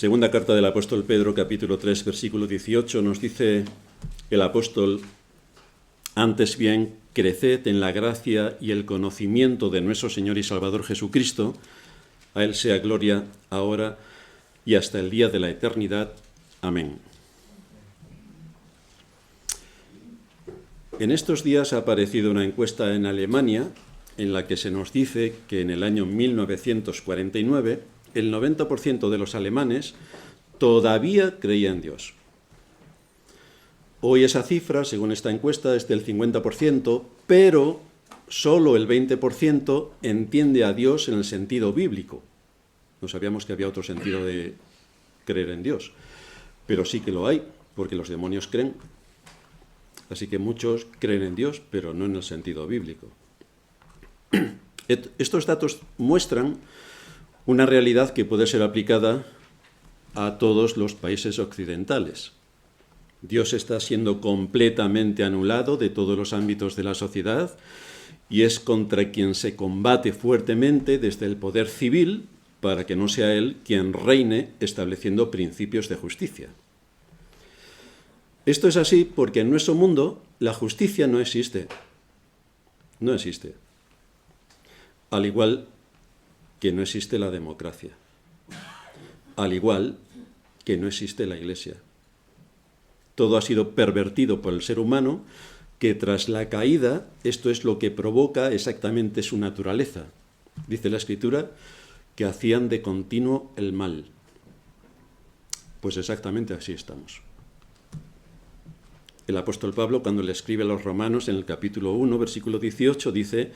Segunda carta del apóstol Pedro, capítulo 3, versículo 18, nos dice el apóstol: antes bien, creced en la gracia y el conocimiento de nuestro Señor y Salvador Jesucristo. A Él sea gloria ahora y hasta el día de la eternidad. Amén. En estos días ha aparecido una encuesta en Alemania en la que se nos dice que en el año 1949 el 90% de los alemanes todavía creía en Dios. Hoy esa cifra, según esta encuesta, es del 50%, pero solo el 20% entiende a Dios en el sentido bíblico. No sabíamos que había otro sentido de creer en Dios, pero sí que lo hay, porque los demonios creen. Así que muchos creen en Dios, pero no en el sentido bíblico. Estos datos muestran una realidad que puede ser aplicada a todos los países occidentales. Dios está siendo completamente anulado de todos los ámbitos de la sociedad y es contra quien se combate fuertemente desde el poder civil para que no sea Él quien reine estableciendo principios de justicia. Esto es así porque en nuestro mundo la justicia no existe. No existe. Al igual que no existe la democracia. Al igual que no existe la Iglesia. Todo ha sido pervertido por el ser humano, que tras la caída, esto es lo que provoca exactamente su naturaleza. Dice la Escritura que hacían de continuo el mal. Pues exactamente así estamos. El apóstol Pablo, cuando le escribe a los romanos en el capítulo 1, versículo 18, dice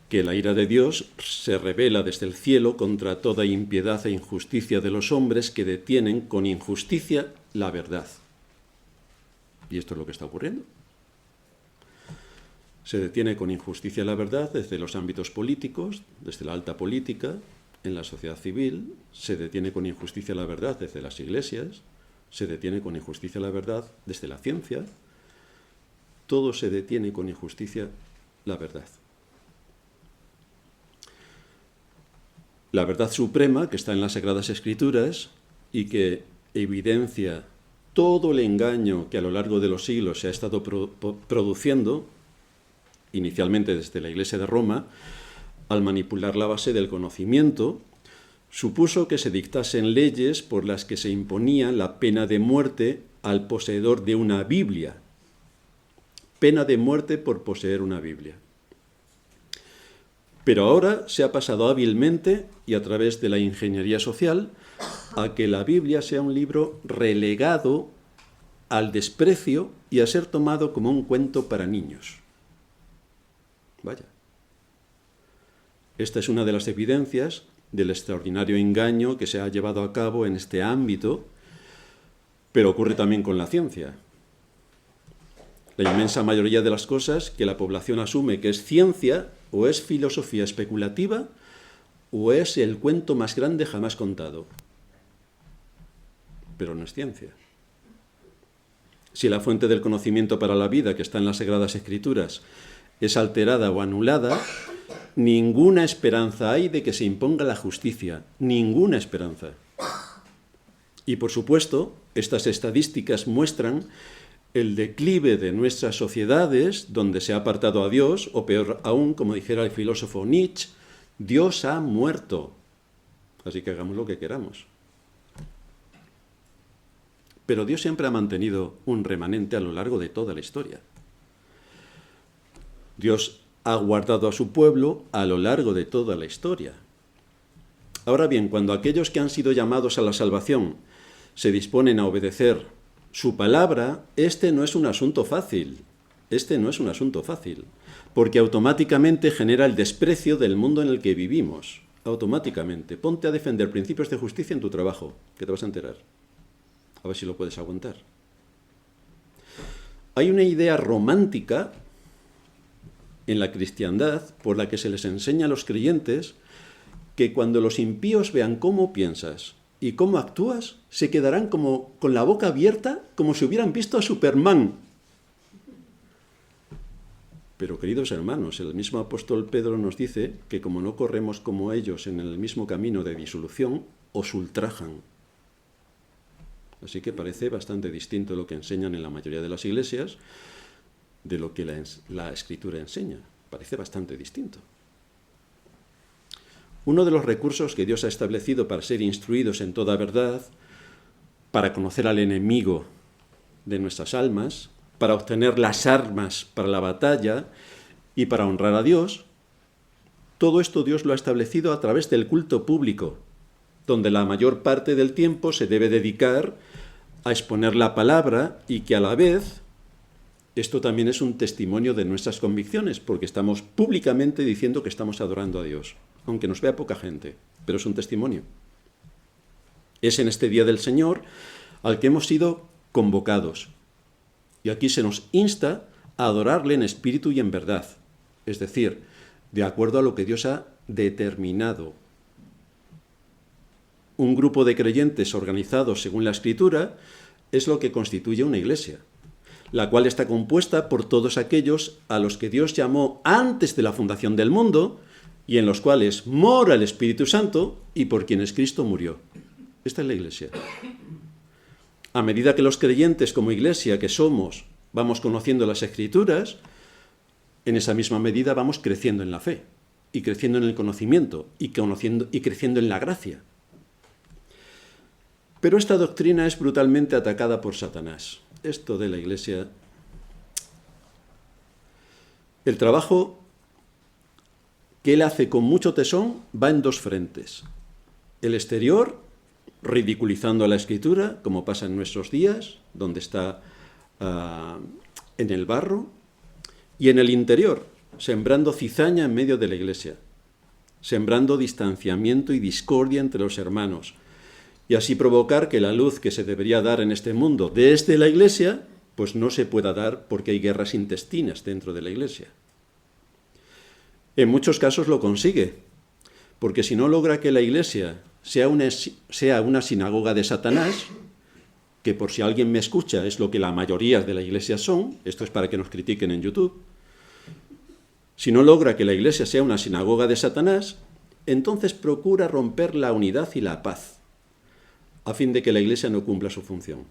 que la ira de Dios se revela desde el cielo contra toda impiedad e injusticia de los hombres que detienen con injusticia la verdad. Y esto es lo que está ocurriendo. Se detiene con injusticia la verdad desde los ámbitos políticos, desde la alta política, en la sociedad civil, se detiene con injusticia la verdad desde las iglesias, se detiene con injusticia la verdad desde la ciencia, todo se detiene con injusticia la verdad. La verdad suprema que está en las Sagradas Escrituras y que evidencia todo el engaño que a lo largo de los siglos se ha estado produciendo, inicialmente desde la Iglesia de Roma, al manipular la base del conocimiento, supuso que se dictasen leyes por las que se imponía la pena de muerte al poseedor de una Biblia. Pena de muerte por poseer una Biblia. Pero ahora se ha pasado hábilmente y a través de la ingeniería social a que la Biblia sea un libro relegado al desprecio y a ser tomado como un cuento para niños. Vaya. Esta es una de las evidencias del extraordinario engaño que se ha llevado a cabo en este ámbito, pero ocurre también con la ciencia. La inmensa mayoría de las cosas que la población asume que es ciencia o es filosofía especulativa o es el cuento más grande jamás contado. Pero no es ciencia. Si la fuente del conocimiento para la vida que está en las Sagradas Escrituras es alterada o anulada, ninguna esperanza hay de que se imponga la justicia, ninguna esperanza. Y por supuesto, estas estadísticas muestran el declive de nuestras sociedades donde se ha apartado a Dios, o peor aún, como dijera el filósofo Nietzsche, Dios ha muerto. Así que hagamos lo que queramos. Pero Dios siempre ha mantenido un remanente a lo largo de toda la historia. Dios ha guardado a su pueblo a lo largo de toda la historia. Ahora bien, cuando aquellos que han sido llamados a la salvación se disponen a obedecer su palabra, este no es un asunto fácil. Porque automáticamente genera el desprecio del mundo en el que vivimos. Automáticamente. Ponte a defender principios de justicia en tu trabajo, que te vas a enterar. A ver si lo puedes aguantar. Hay una idea romántica en la cristiandad por la que se les enseña a los creyentes que cuando los impíos vean cómo piensas y cómo actúas, se quedarán como con la boca abierta, como si hubieran visto a Superman. Pero, queridos hermanos, el mismo apóstol Pedro nos dice que como no corremos como ellos en el mismo camino de disolución, os ultrajan. Así que parece bastante distinto lo que enseñan en la mayoría de las iglesias de lo que la Escritura enseña. Parece bastante distinto. Uno de los recursos que Dios ha establecido para ser instruidos en toda verdad, para conocer al enemigo de nuestras almas, para obtener las armas para la batalla y para honrar a Dios, todo esto Dios lo ha establecido a través del culto público, donde la mayor parte del tiempo se debe dedicar a exponer la palabra y que a la vez esto también es un testimonio de nuestras convicciones, porque estamos públicamente diciendo que estamos adorando a Dios, aunque nos vea poca gente, pero es un testimonio. Es en este día del Señor al que hemos sido convocados. Y aquí se nos insta a adorarle en espíritu y en verdad, es decir, de acuerdo a lo que Dios ha determinado. Un grupo de creyentes organizados según la Escritura es lo que constituye una iglesia, la cual está compuesta por todos aquellos a los que Dios llamó antes de la fundación del mundo y en los cuales mora el Espíritu Santo y por quienes Cristo murió. Esta es la iglesia. A medida que los creyentes como iglesia que somos vamos conociendo las Escrituras, en esa misma medida vamos creciendo en la fe y creciendo en el conocimiento y creciendo en la gracia. Pero esta doctrina es brutalmente atacada por Satanás. Esto de la iglesia... El trabajo que él hace con mucho tesón va en dos frentes. El exterior, ridiculizando a la Escritura, como pasa en nuestros días, donde está en el barro, y en el interior, sembrando cizaña en medio de la iglesia, sembrando distanciamiento y discordia entre los hermanos, y así provocar que la luz que se debería dar en este mundo desde la iglesia, pues no se pueda dar porque hay guerras intestinas dentro de la iglesia. En muchos casos lo consigue, porque si no logra que la iglesia sea una sinagoga de Satanás, que por si alguien me escucha es lo que la mayoría de la iglesia son, esto es para que nos critiquen en YouTube, si no logra que la iglesia sea una sinagoga de Satanás, entonces procura romper la unidad y la paz, a fin de que la iglesia no cumpla su función,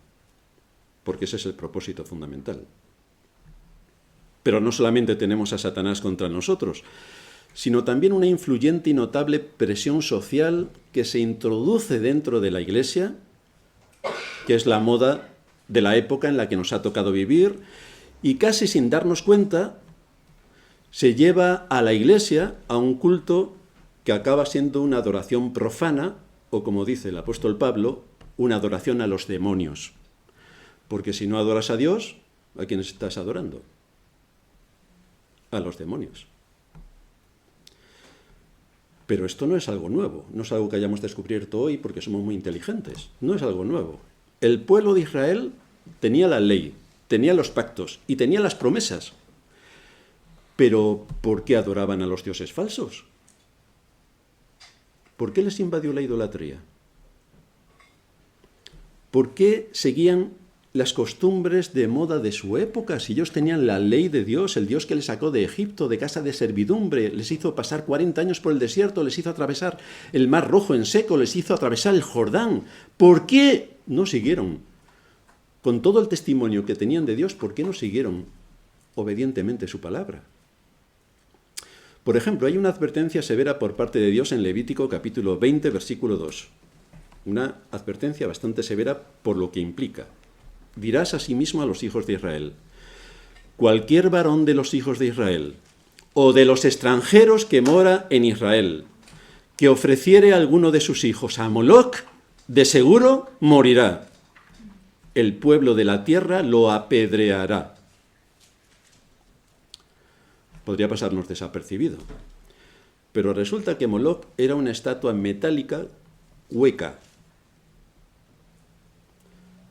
porque ese es el propósito fundamental. Pero no solamente tenemos a Satanás contra nosotros, sino también una influyente y notable presión social que se introduce dentro de la iglesia, que es la moda de la época en la que nos ha tocado vivir, y casi sin darnos cuenta, se lleva a la iglesia a un culto que acaba siendo una adoración profana, o como dice el apóstol Pablo, una adoración a los demonios. Porque si no adoras a Dios, ¿a quién estás adorando? A los demonios. Pero esto no es algo nuevo, no es algo que hayamos descubierto hoy porque somos muy inteligentes, no es algo nuevo. El pueblo de Israel tenía la ley, tenía los pactos y tenía las promesas. Pero ¿por qué adoraban a los dioses falsos? ¿Por qué les invadió la idolatría? ¿Por qué seguían las costumbres de moda de su época? Si ellos tenían la ley de Dios, el Dios que les sacó de Egipto, de casa de servidumbre, les hizo pasar 40 años por el desierto, les hizo atravesar el Mar Rojo en seco, les hizo atravesar el Jordán. ¿Por qué no siguieron? Con todo el testimonio que tenían de Dios, ¿por qué no siguieron obedientemente su palabra? Por ejemplo, hay una advertencia severa por parte de Dios en Levítico capítulo 20, versículo 2. Una advertencia bastante severa por lo que implica. Dirás asimismo a los hijos de Israel: cualquier varón de los hijos de Israel, o de los extranjeros que mora en Israel, que ofreciere a alguno de sus hijos a Moloc, de seguro morirá. El pueblo de la tierra lo apedreará. Podría pasarnos desapercibido. Pero resulta que Moloc era una estatua metálica hueca,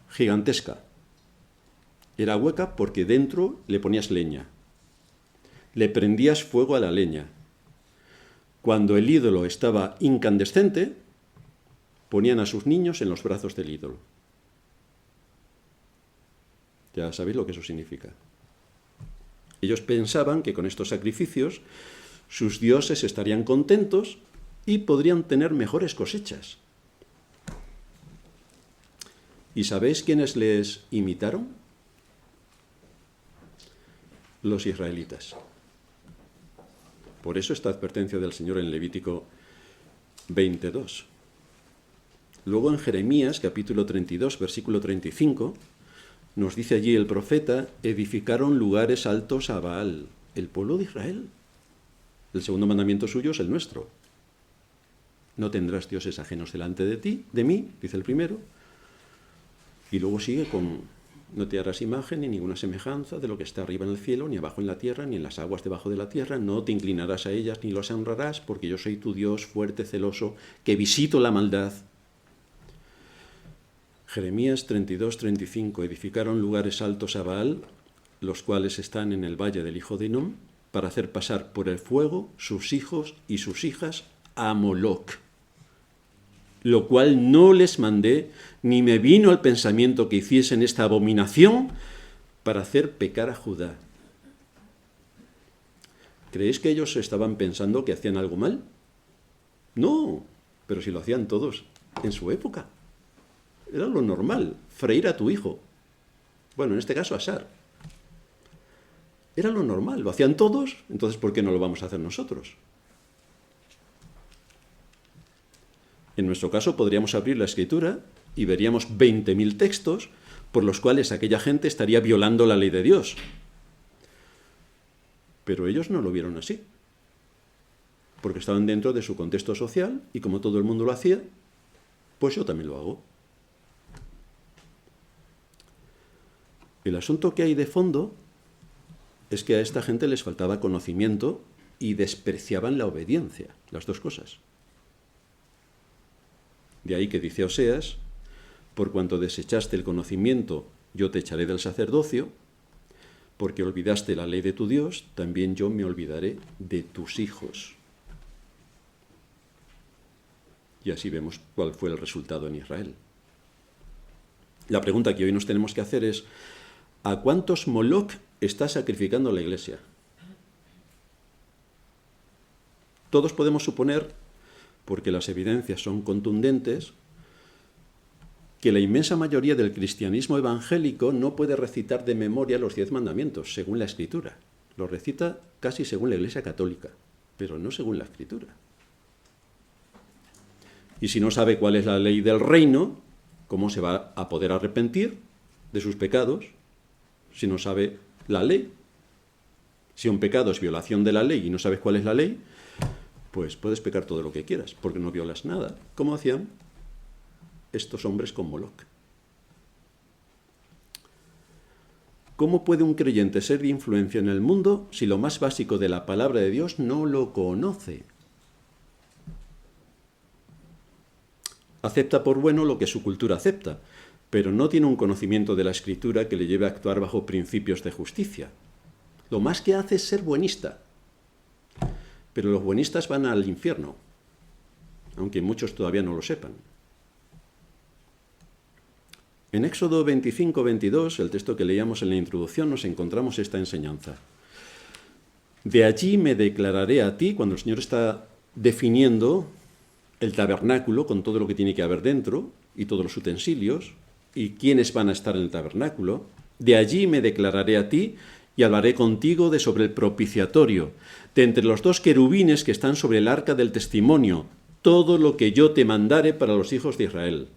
gigantesca. Era hueca porque dentro le ponías leña. Le prendías fuego a la leña. Cuando el ídolo estaba incandescente, ponían a sus niños en los brazos del ídolo. Ya sabéis lo que eso significa. Ellos pensaban que con estos sacrificios sus dioses estarían contentos y podrían tener mejores cosechas. ¿Y sabéis quiénes les imitaron? Los israelitas. Por eso esta advertencia del Señor en Levítico 22. Luego en Jeremías, capítulo 32, versículo 35, nos dice allí el profeta: edificaron lugares altos a Baal, el pueblo de Israel. El segundo mandamiento suyo es el nuestro. No tendrás dioses ajenos delante de mí, dice el primero. Y luego sigue con: no te harás imagen ni ninguna semejanza de lo que está arriba en el cielo, ni abajo en la tierra, ni en las aguas debajo de la tierra. No te inclinarás a ellas ni las honrarás, porque yo soy tu Dios fuerte, celoso, que visito la maldad. Jeremías 32, 35. Edificaron lugares altos a Baal, los cuales están en el valle del hijo de Hinnom, para hacer pasar por el fuego sus hijos y sus hijas a Moloc, lo cual no les mandé, ni me vino al pensamiento que hiciesen esta abominación para hacer pecar a Judá. ¿Creéis que ellos estaban pensando que hacían algo mal? No, pero si lo hacían todos en su época. Era lo normal, freír a tu hijo. Bueno, en este caso a Sar. Era lo normal, lo hacían todos, entonces ¿por qué no lo vamos a hacer nosotros? En nuestro caso podríamos abrir la Escritura y veríamos 20.000 textos por los cuales aquella gente estaría violando la ley de Dios. Pero ellos no lo vieron así, porque estaban dentro de su contexto social y como todo el mundo lo hacía, pues yo también lo hago. El asunto que hay de fondo es que a esta gente les faltaba conocimiento y despreciaban la obediencia, las dos cosas. De ahí que dice Oseas: por cuanto desechaste el conocimiento, yo te echaré del sacerdocio, porque olvidaste la ley de tu Dios, también yo me olvidaré de tus hijos. Y así vemos cuál fue el resultado en Israel. La pregunta que hoy nos tenemos que hacer es: ¿a cuántos Moloc está sacrificando la Iglesia? Todos podemos suponer, porque las evidencias son contundentes, que la inmensa mayoría del cristianismo evangélico no puede recitar de memoria los 10 mandamientos, según la Escritura. Lo recita casi según la Iglesia católica, pero no según la Escritura. Y si no sabe cuál es la ley del reino, ¿cómo se va a poder arrepentir de sus pecados si no sabe la ley? Si un pecado es violación de la ley y no sabes cuál es la ley, pues puedes pecar todo lo que quieras, porque no violas nada, como hacían estos hombres con Moloc. ¿Cómo puede un creyente ser de influencia en el mundo si lo más básico de la palabra de Dios no lo conoce? Acepta por bueno lo que su cultura acepta, pero no tiene un conocimiento de la Escritura que le lleve a actuar bajo principios de justicia. Lo más que hace es ser buenista. Pero los buenistas van al infierno, aunque muchos todavía no lo sepan. En Éxodo 25, 22, el texto que leíamos en la introducción, nos encontramos esta enseñanza. De allí me declararé a ti, cuando el Señor está definiendo el tabernáculo con todo lo que tiene que haber dentro y todos los utensilios y quiénes van a estar en el tabernáculo, de allí me declararé a ti y hablaré contigo de sobre el propiciatorio, de entre los 2 querubines que están sobre el arca del testimonio, todo lo que yo te mandare para los hijos de Israel.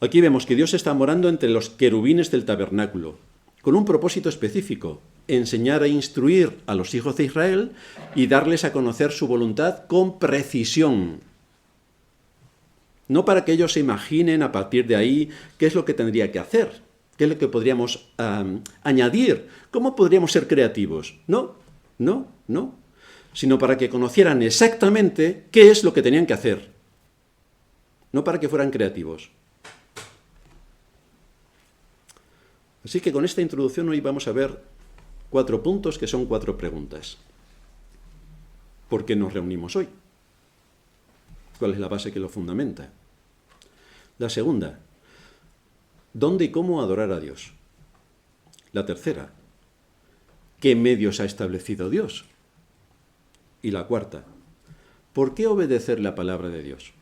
Aquí vemos que Dios está morando entre los querubines del tabernáculo, con un propósito específico: enseñar e instruir a los hijos de Israel y darles a conocer su voluntad con precisión. No para que ellos se imaginen a partir de ahí qué es lo que tendría que hacer, qué es lo que podríamos añadir, cómo podríamos ser creativos. No, sino para que conocieran exactamente qué es lo que tenían que hacer, no para que fueran creativos. Así que con esta introducción hoy vamos a ver 4 puntos que son 4 preguntas. ¿Por qué nos reunimos hoy? ¿Cuál es la base que lo fundamenta? La segunda: ¿dónde y cómo adorar a Dios? La tercera: ¿qué medios ha establecido Dios? Y la cuarta: ¿por qué obedecer la palabra de Dios?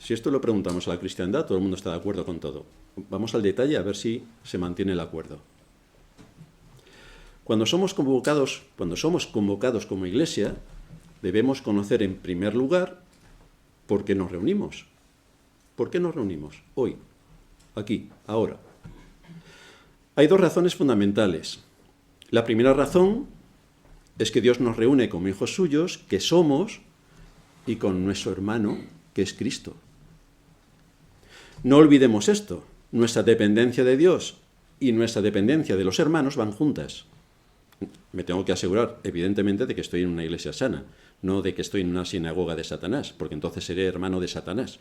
Si esto lo preguntamos a la cristiandad, todo el mundo está de acuerdo con todo. Vamos al detalle a ver si se mantiene el acuerdo. Cuando somos convocados como iglesia, debemos conocer en primer lugar por qué nos reunimos. ¿Por qué nos reunimos? Hoy, aquí, ahora. Hay dos razones fundamentales. La primera razón es que Dios nos reúne como hijos suyos, que somos, y con nuestro hermano, que es Cristo. No olvidemos esto. Nuestra dependencia de Dios y nuestra dependencia de los hermanos van juntas. Me tengo que asegurar, evidentemente, de que estoy en una iglesia sana, no de que estoy en una sinagoga de Satanás, porque entonces seré hermano de Satanás.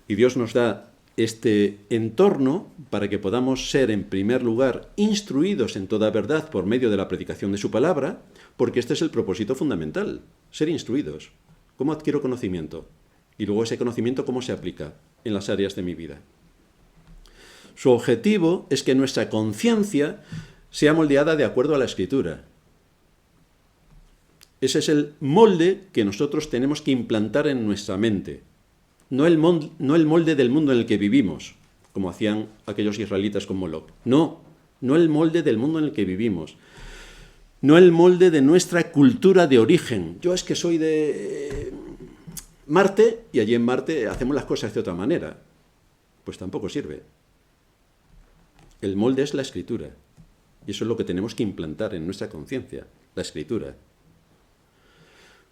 Y Dios nos da este entorno para que podamos ser, en primer lugar, instruidos en toda verdad por medio de la predicación de su palabra, porque este es el propósito fundamental, ser instruidos. ¿Cómo adquiero conocimiento? Y luego ese conocimiento, ¿cómo se aplica en las áreas de mi vida? Su objetivo es que nuestra conciencia sea moldeada de acuerdo a la Escritura. Ese es el molde que nosotros tenemos que implantar en nuestra mente. No el molde del mundo en el que vivimos, como hacían aquellos israelitas con Moloch. No el molde del mundo en el que vivimos. No el molde de nuestra cultura de origen. Yo es que soy de Marte y allí en Marte hacemos las cosas de otra manera. Pues tampoco sirve. El molde es la Escritura. Y eso es lo que tenemos que implantar en nuestra conciencia, la Escritura.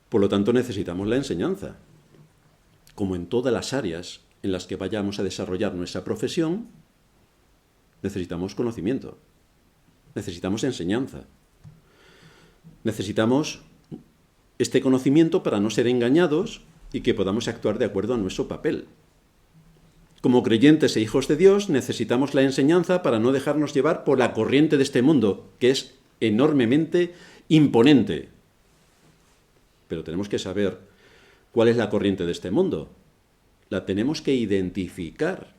Por lo tanto, necesitamos la enseñanza. Como en todas las áreas en las que vayamos a desarrollar nuestra profesión, necesitamos conocimiento, necesitamos enseñanza. Necesitamos este conocimiento para no ser engañados y que podamos actuar de acuerdo a nuestro papel. Como creyentes e hijos de Dios, necesitamos la enseñanza para no dejarnos llevar por la corriente de este mundo, que es enormemente imponente. Pero tenemos que saber cuál es la corriente de este mundo. La tenemos que identificar,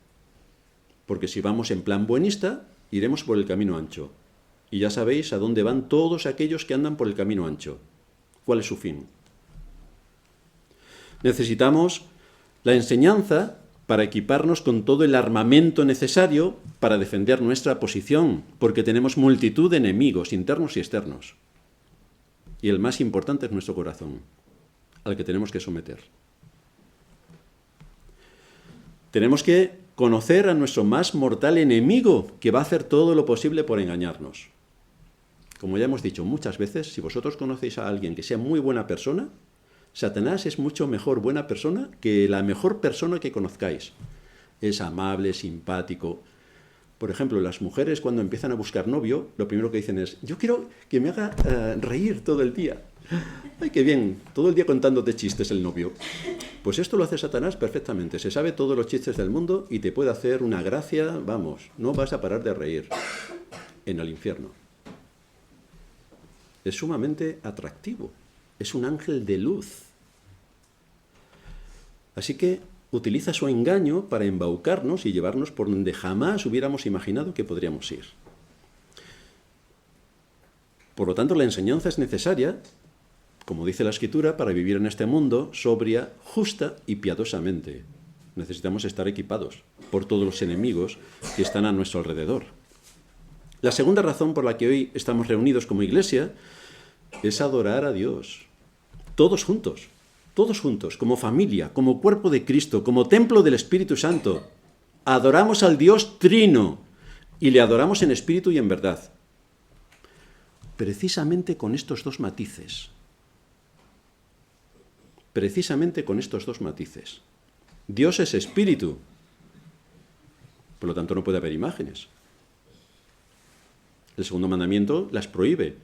porque si vamos en plan buenista, iremos por el camino ancho. Y ya sabéis a dónde van todos aquellos que andan por el camino ancho. ¿Cuál es su fin? Necesitamos la enseñanza para equiparnos con todo el armamento necesario para defender nuestra posición, porque tenemos multitud de enemigos internos y externos. Y el más importante es nuestro corazón, al que tenemos que someter. Tenemos que conocer a nuestro más mortal enemigo, que va a hacer todo lo posible por engañarnos. Como ya hemos dicho muchas veces, si vosotros conocéis a alguien que sea muy buena persona, Satanás es mucho mejor buena persona que la mejor persona que conozcáis. Es amable, simpático. Por ejemplo, las mujeres cuando empiezan a buscar novio, lo primero que dicen es: yo quiero que me haga reír todo el día. ¡Ay, qué bien! Todo el día contándote chistes el novio. Pues esto lo hace Satanás perfectamente. Se sabe todos los chistes del mundo y te puede hacer una gracia, vamos, no vas a parar de reír en el infierno. Es sumamente atractivo. Es un ángel de luz. Así que utiliza su engaño para embaucarnos y llevarnos por donde jamás hubiéramos imaginado que podríamos ir. Por lo tanto, la enseñanza es necesaria, como dice la Escritura, para vivir en este mundo sobria, justa y piadosamente. Necesitamos estar equipados por todos los enemigos que están a nuestro alrededor. La segunda razón por la que hoy estamos reunidos como iglesia es adorar a Dios. Todos juntos, como familia, como cuerpo de Cristo, como templo del Espíritu Santo. Adoramos al Dios Trino y le adoramos en espíritu y en verdad. Precisamente con estos dos matices. Dios es espíritu, por lo tanto no puede haber imágenes. El segundo mandamiento las prohíbe,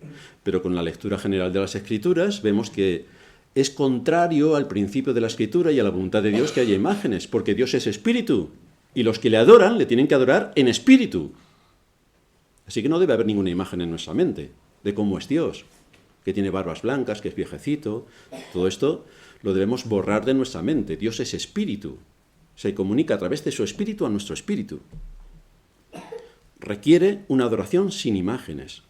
pero con la lectura general de las Escrituras vemos que es contrario al principio de la Escritura y a la voluntad de Dios que haya imágenes, porque Dios es espíritu, y los que le adoran le tienen que adorar en espíritu. Así que no debe haber ninguna imagen en nuestra mente de cómo es Dios, que tiene barbas blancas, que es viejecito. Todo esto lo debemos borrar de nuestra mente. Dios es espíritu, se comunica a través de su espíritu a nuestro espíritu. Requiere una adoración sin imágenes.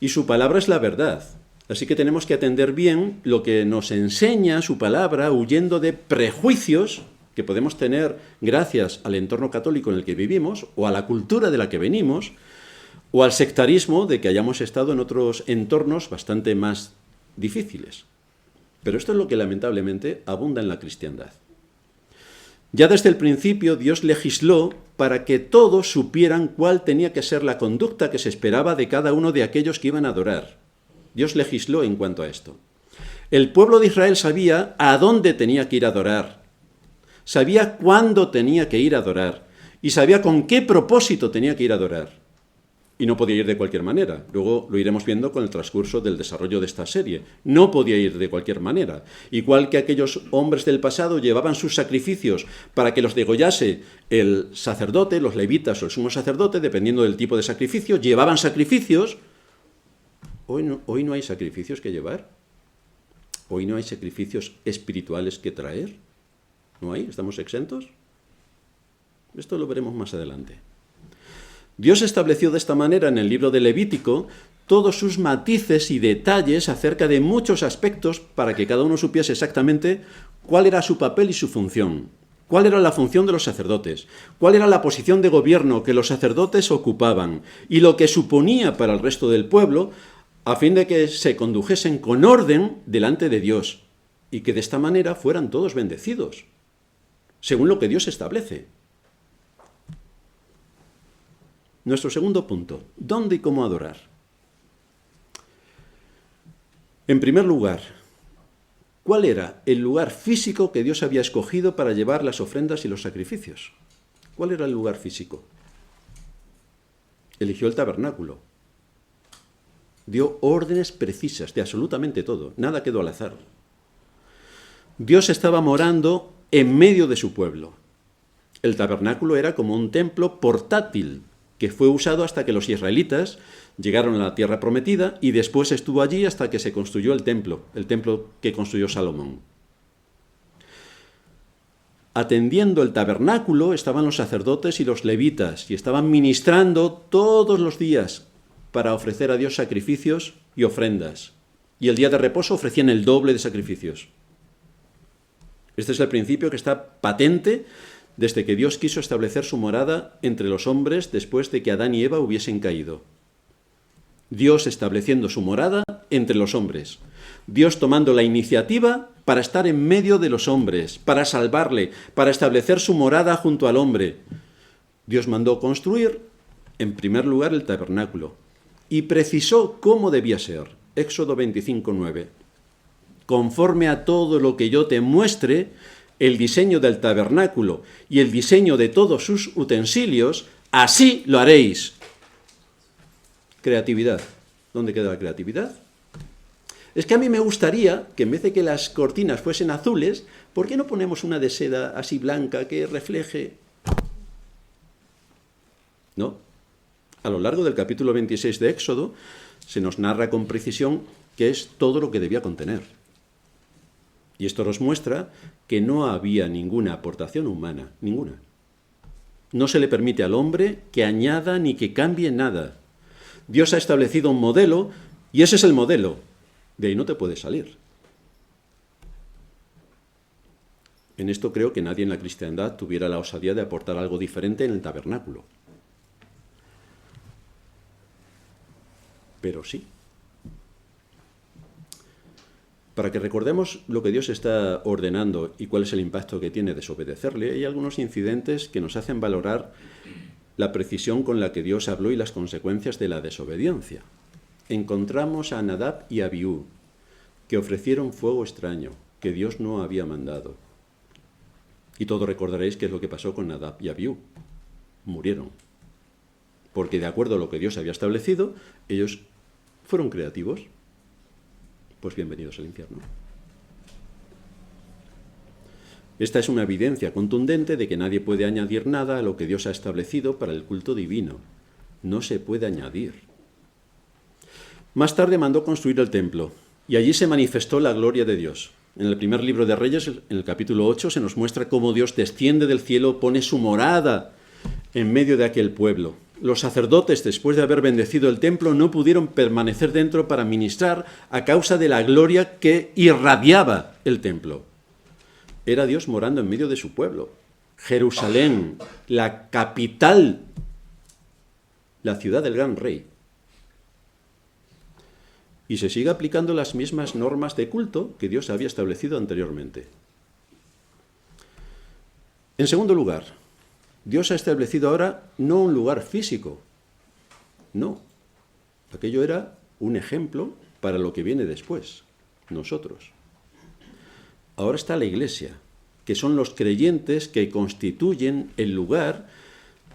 Y su palabra es la verdad. Así que tenemos que atender bien lo que nos enseña su palabra, huyendo de prejuicios que podemos tener gracias al entorno católico en el que vivimos, o a la cultura de la que venimos, o al sectarismo de que hayamos estado en otros entornos bastante más difíciles. Pero esto es lo que lamentablemente abunda en la cristiandad. Ya desde el principio Dios legisló para que todos supieran cuál tenía que ser la conducta que se esperaba de cada uno de aquellos que iban a adorar. Dios legisló en cuanto a esto. El pueblo de Israel sabía a dónde tenía que ir a adorar, sabía cuándo tenía que ir a adorar y sabía con qué propósito tenía que ir a adorar. Y no podía ir de cualquier manera. Luego lo iremos viendo con el transcurso del desarrollo de esta serie. No podía ir de cualquier manera. Igual que aquellos hombres del pasado llevaban sus sacrificios para que los degollase el sacerdote, los levitas o el sumo sacerdote, dependiendo del tipo de sacrificio, llevaban sacrificios. Hoy no hay sacrificios que llevar. Hoy no hay sacrificios espirituales que traer. ¿No hay? ¿Estamos exentos? Esto lo veremos más adelante. Dios estableció de esta manera en el libro de Levítico todos sus matices y detalles acerca de muchos aspectos para que cada uno supiese exactamente cuál era su papel y su función, cuál era la función de los sacerdotes, cuál era la posición de gobierno que los sacerdotes ocupaban y lo que suponía para el resto del pueblo, a fin de que se condujesen con orden delante de Dios y que de esta manera fueran todos bendecidos, según lo que Dios establece. Nuestro segundo punto, ¿dónde y cómo adorar? En primer lugar, ¿cuál era el lugar físico que Dios había escogido para llevar las ofrendas y los sacrificios? ¿Cuál era el lugar físico? Eligió el tabernáculo. Dio órdenes precisas de absolutamente todo, nada quedó al azar. Dios estaba morando en medio de su pueblo. El tabernáculo era como un templo portátil, que fue usado hasta que los israelitas llegaron a la tierra prometida y después estuvo allí hasta que se construyó el templo que construyó Salomón. Atendiendo el tabernáculo estaban los sacerdotes y los levitas y estaban ministrando todos los días para ofrecer a Dios sacrificios y ofrendas. Y el día de reposo ofrecían el doble de sacrificios. Este es el principio que está patente desde que Dios quiso establecer su morada entre los hombres después de que Adán y Eva hubiesen caído. Dios estableciendo su morada entre los hombres. Dios tomando la iniciativa para estar en medio de los hombres, para salvarle, para establecer su morada junto al hombre. Dios mandó construir, en primer lugar, el tabernáculo y precisó cómo debía ser. Éxodo 25:9. Conforme a todo lo que yo te muestre, el diseño del tabernáculo y el diseño de todos sus utensilios, así lo haréis. Creatividad. ¿Dónde queda la creatividad? Es que a mí me gustaría que en vez de que las cortinas fuesen azules, ¿por qué no ponemos una de seda así blanca que refleje? No. A lo largo del capítulo 26 de Éxodo se nos narra con precisión qué es todo lo que debía contener. Y esto nos muestra que no había ninguna aportación humana, ninguna. No se le permite al hombre que añada ni que cambie nada. Dios ha establecido un modelo y ese es el modelo. De ahí no te puedes salir. En esto creo que nadie en la cristiandad tuviera la osadía de aportar algo diferente en el tabernáculo. Pero sí. Para que recordemos lo que Dios está ordenando y cuál es el impacto que tiene desobedecerle, hay algunos incidentes que nos hacen valorar la precisión con la que Dios habló y las consecuencias de la desobediencia. Encontramos a Nadab y Abiú, que ofrecieron fuego extraño, que Dios no había mandado. Y todos recordaréis qué es lo que pasó con Nadab y Abiú. Murieron. Porque de acuerdo a lo que Dios había establecido, ellos fueron creativos. Pues bienvenidos al infierno. Esta es una evidencia contundente de que nadie puede añadir nada a lo que Dios ha establecido para el culto divino. No se puede añadir. Más tarde mandó construir el templo, y allí se manifestó la gloria de Dios. En el primer libro de Reyes, en el capítulo 8, se nos muestra cómo Dios desciende del cielo, pone su morada en medio de aquel pueblo. Los sacerdotes, después de haber bendecido el templo, no pudieron permanecer dentro para ministrar a causa de la gloria que irradiaba el templo. Era Dios morando en medio de su pueblo. Jerusalén, la capital, la ciudad del gran rey. Y se sigue aplicando las mismas normas de culto que Dios había establecido anteriormente. En segundo lugar, Dios ha establecido ahora no un lugar físico, no. Aquello era un ejemplo para lo que viene después, nosotros. Ahora está la iglesia, que son los creyentes que constituyen el lugar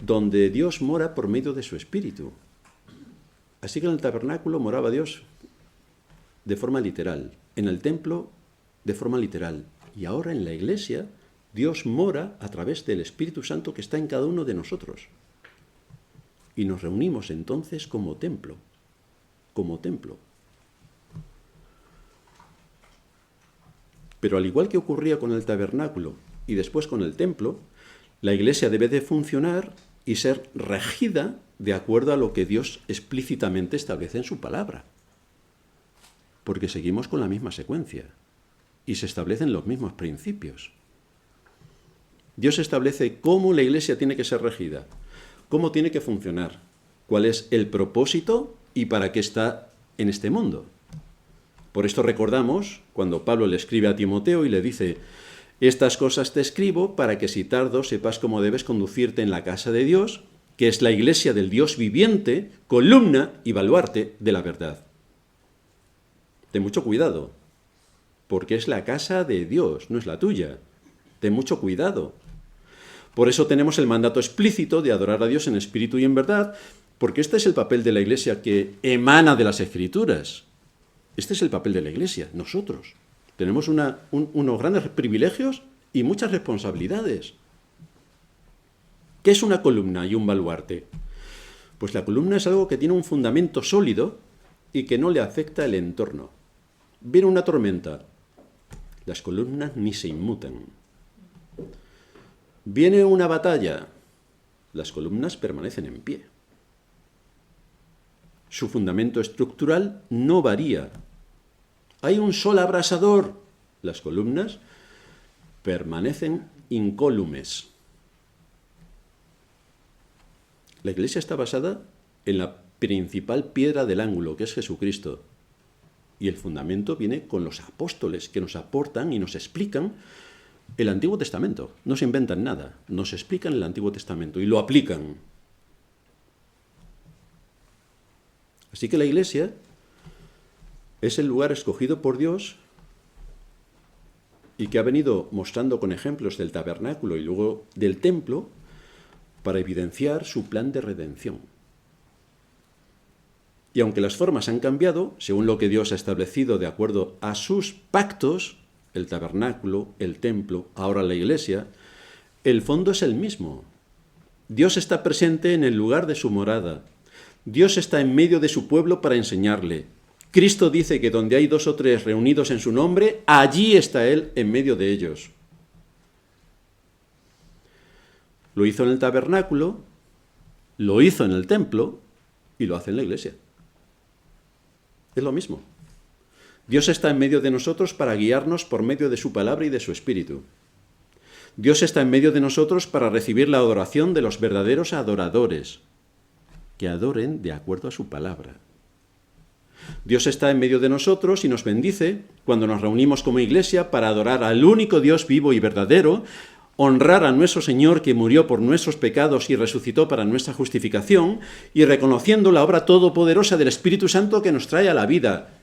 donde Dios mora por medio de su Espíritu. Así que en el tabernáculo moraba Dios de forma literal, en el templo de forma literal, y ahora en la iglesia Dios mora a través del Espíritu Santo que está en cada uno de nosotros. Y nos reunimos entonces como templo, como templo. Pero al igual que ocurría con el tabernáculo y después con el templo, la iglesia debe de funcionar y ser regida de acuerdo a lo que Dios explícitamente establece en su palabra. Porque seguimos con la misma secuencia y se establecen los mismos principios. Dios establece cómo la iglesia tiene que ser regida, cómo tiene que funcionar, cuál es el propósito y para qué está en este mundo. Por esto recordamos cuando Pablo le escribe a Timoteo y le dice: estas cosas te escribo para que si tardo sepas cómo debes conducirte en la casa de Dios, que es la iglesia del Dios viviente, columna y baluarte de la verdad. Ten mucho cuidado, porque es la casa de Dios, no es la tuya. Ten mucho cuidado. Por eso tenemos el mandato explícito de adorar a Dios en espíritu y en verdad, porque este es el papel de la iglesia que emana de las Escrituras. Este es el papel de la iglesia, nosotros. Tenemos unos grandes privilegios y muchas responsabilidades. ¿Qué es una columna y un baluarte? Pues la columna es algo que tiene un fundamento sólido y que no le afecta el entorno. Viene una tormenta, las columnas ni se inmutan. Viene una batalla, las columnas permanecen en pie. Su fundamento estructural no varía. Hay un sol abrasador, las columnas permanecen incólumes. La iglesia está basada en la principal piedra del ángulo, que es Jesucristo. Y el fundamento viene con los apóstoles, que nos aportan y nos explican el Antiguo Testamento. No se inventan nada, nos explican el Antiguo Testamento y lo aplican. Así que la iglesia es el lugar escogido por Dios y que ha venido mostrando con ejemplos del tabernáculo y luego del templo para evidenciar su plan de redención. Y aunque las formas han cambiado, según lo que Dios ha establecido de acuerdo a sus pactos, el tabernáculo, el templo, ahora la iglesia, el fondo es el mismo. Dios está presente en el lugar de su morada. Dios está en medio de su pueblo para enseñarle. Cristo dice que donde hay 2 o 3 reunidos en su nombre, allí está Él en medio de ellos. Lo hizo en el tabernáculo, lo hizo en el templo y lo hace en la iglesia. Es lo mismo. Dios está en medio de nosotros para guiarnos por medio de su palabra y de su espíritu. Dios está en medio de nosotros para recibir la adoración de los verdaderos adoradores, que adoren de acuerdo a su palabra. Dios está en medio de nosotros y nos bendice cuando nos reunimos como iglesia para adorar al único Dios vivo y verdadero, honrar a nuestro Señor que murió por nuestros pecados y resucitó para nuestra justificación, y reconociendo la obra todopoderosa del Espíritu Santo que nos trae a la vida.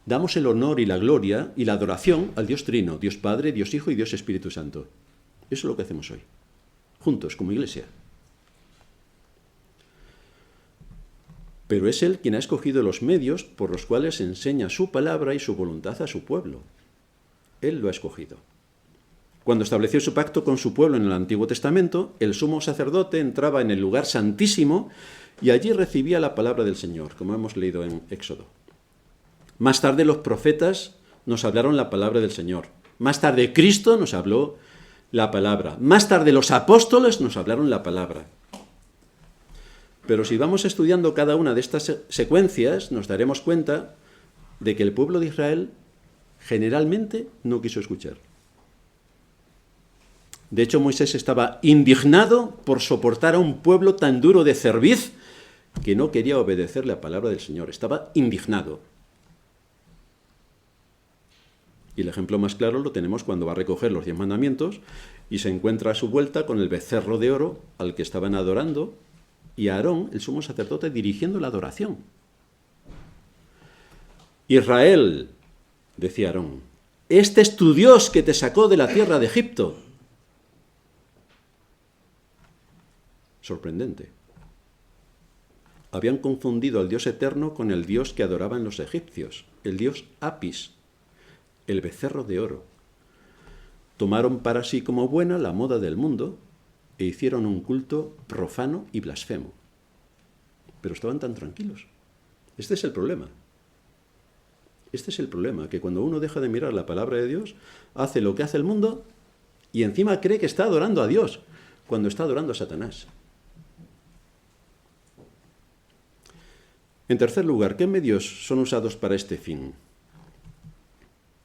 Damos el honor y la gloria y la adoración al Dios Trino, Dios Padre, Dios Hijo y Dios Espíritu Santo. Eso es lo que hacemos hoy, juntos como iglesia. Pero es Él quien ha escogido los medios por los cuales enseña su palabra y su voluntad a su pueblo. Él lo ha escogido. Cuando estableció su pacto con su pueblo en el Antiguo Testamento, el sumo sacerdote entraba en el lugar santísimo y allí recibía la palabra del Señor, como hemos leído en Éxodo. Más tarde los profetas nos hablaron la palabra del Señor. Más tarde Cristo nos habló la palabra. Más tarde los apóstoles nos hablaron la palabra. Pero si vamos estudiando cada una de estas secuencias, nos daremos cuenta de que el pueblo de Israel generalmente no quiso escuchar. De hecho, Moisés estaba indignado por soportar a un pueblo tan duro de cerviz que no quería obedecer la palabra del Señor. Estaba indignado. Y el ejemplo más claro lo tenemos cuando va a recoger los 10 mandamientos y se encuentra a su vuelta con el becerro de oro al que estaban adorando y a Aarón, el sumo sacerdote, dirigiendo la adoración. Israel, decía Aarón, este es tu Dios que te sacó de la tierra de Egipto. Sorprendente. Habían confundido al Dios eterno con el Dios que adoraban los egipcios, el Dios Apis, el becerro de oro. Tomaron para sí como buena la moda del mundo e hicieron un culto profano y blasfemo. Pero estaban tan tranquilos. Este es el problema. Este es el problema, que cuando uno deja de mirar la palabra de Dios, hace lo que hace el mundo y encima cree que está adorando a Dios, cuando está adorando a Satanás. En tercer lugar, ¿qué medios son usados para este fin?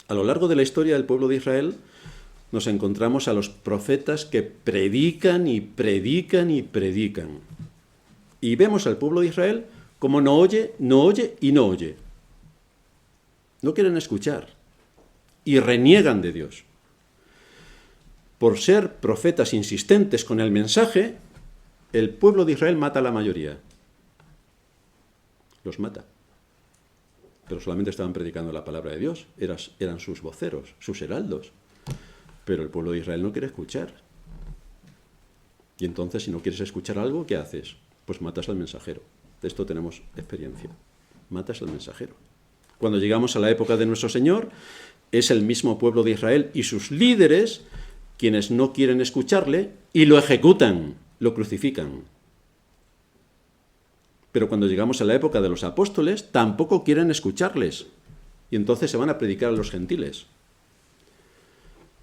A lo largo de la historia del pueblo de Israel nos encontramos a los profetas que predican y predican y predican. Y vemos al pueblo de Israel como no oye, no oye y no oye. No quieren escuchar y reniegan de Dios. Por ser profetas insistentes con el mensaje, el pueblo de Israel mata a la mayoría. Los mata. Pero solamente estaban predicando la palabra de Dios, eran sus voceros, sus heraldos. Pero el pueblo de Israel no quiere escuchar. Y entonces, si no quieres escuchar algo, ¿qué haces? Pues matas al mensajero. De esto tenemos experiencia. Matas al mensajero. Cuando llegamos a la época de nuestro Señor, es el mismo pueblo de Israel y sus líderes quienes no quieren escucharle y lo ejecutan, lo crucifican. Pero cuando llegamos a la época de los apóstoles, tampoco quieren escucharles. Y entonces se van a predicar a los gentiles.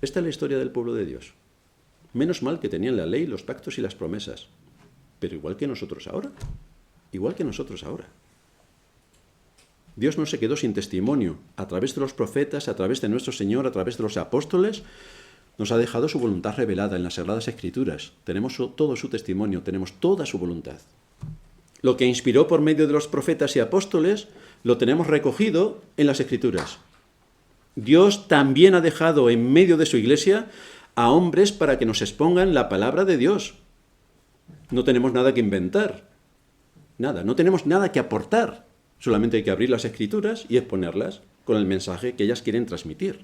Esta es la historia del pueblo de Dios. Menos mal que tenían la ley, los pactos y las promesas. Pero igual que nosotros ahora. Igual que nosotros ahora. Dios no se quedó sin testimonio. A través de los profetas, a través de nuestro Señor, a través de los apóstoles, nos ha dejado su voluntad revelada en las Sagradas Escrituras. Tenemos todo su testimonio, tenemos toda su voluntad. Lo que inspiró por medio de los profetas y apóstoles, lo tenemos recogido en las Escrituras. Dios también ha dejado en medio de su iglesia a hombres para que nos expongan la palabra de Dios. No tenemos nada que inventar. Nada, no tenemos nada que aportar. Solamente hay que abrir las Escrituras y exponerlas con el mensaje que ellas quieren transmitir.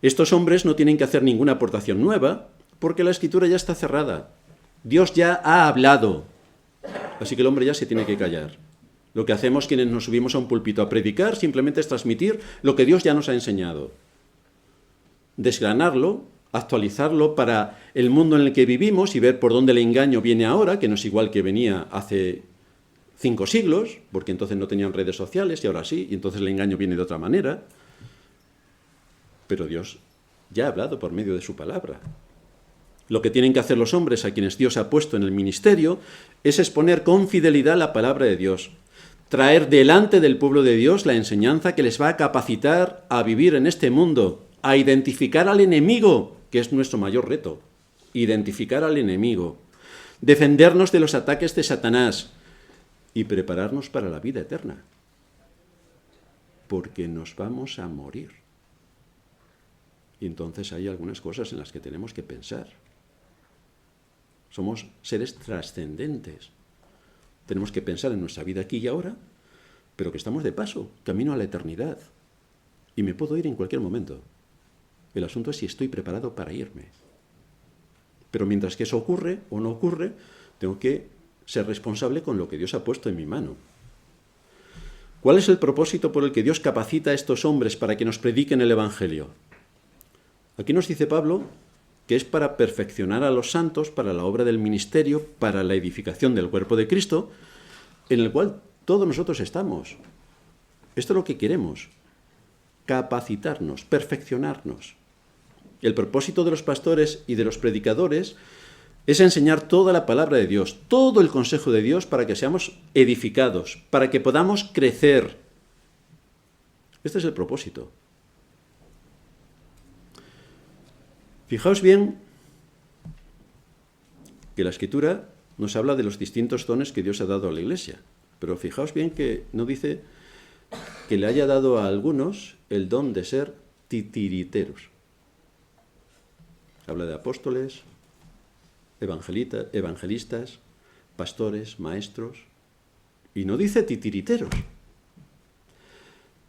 Estos hombres no tienen que hacer ninguna aportación nueva porque la Escritura ya está cerrada. Dios ya ha hablado. Así que el hombre ya se tiene que callar. Lo que hacemos quienes nos subimos a un púlpito a predicar simplemente es transmitir lo que Dios ya nos ha enseñado. Desgranarlo, actualizarlo para el mundo en el que vivimos y ver por dónde el engaño viene ahora, que no es igual que venía hace 5 siglos, porque entonces no tenían redes sociales y ahora sí, y entonces el engaño viene de otra manera. Pero Dios ya ha hablado por medio de su palabra. Lo que tienen que hacer los hombres a quienes Dios ha puesto en el ministerio es exponer con fidelidad la palabra de Dios, traer delante del pueblo de Dios la enseñanza que les va a capacitar a vivir en este mundo, a identificar al enemigo, que es nuestro mayor reto, identificar al enemigo, defendernos de los ataques de Satanás y prepararnos para la vida eterna, porque nos vamos a morir. Y entonces hay algunas cosas en las que tenemos que pensar. Somos seres trascendentes. Tenemos que pensar en nuestra vida aquí y ahora, pero que estamos de paso, camino a la eternidad. Y me puedo ir en cualquier momento. El asunto es si estoy preparado para irme. Pero mientras que eso ocurre o no ocurre, tengo que ser responsable con lo que Dios ha puesto en mi mano. ¿Cuál es el propósito por el que Dios capacita a estos hombres para que nos prediquen el Evangelio? Aquí nos dice Pablo que es para perfeccionar a los santos, para la obra del ministerio, para la edificación del cuerpo de Cristo, en el cual todos nosotros estamos. Esto es lo que queremos, capacitarnos, perfeccionarnos. El propósito de los pastores y de los predicadores Es enseñar toda la palabra de Dios, todo el consejo de Dios para que seamos edificados, para que podamos crecer. Este es el propósito. Fijaos bien que la Escritura nos habla de los distintos dones que Dios ha dado a la Iglesia, pero fijaos bien que no dice que le haya dado a algunos el don de ser titiriteros. Habla de apóstoles, evangelistas, pastores, maestros, y no dice titiriteros.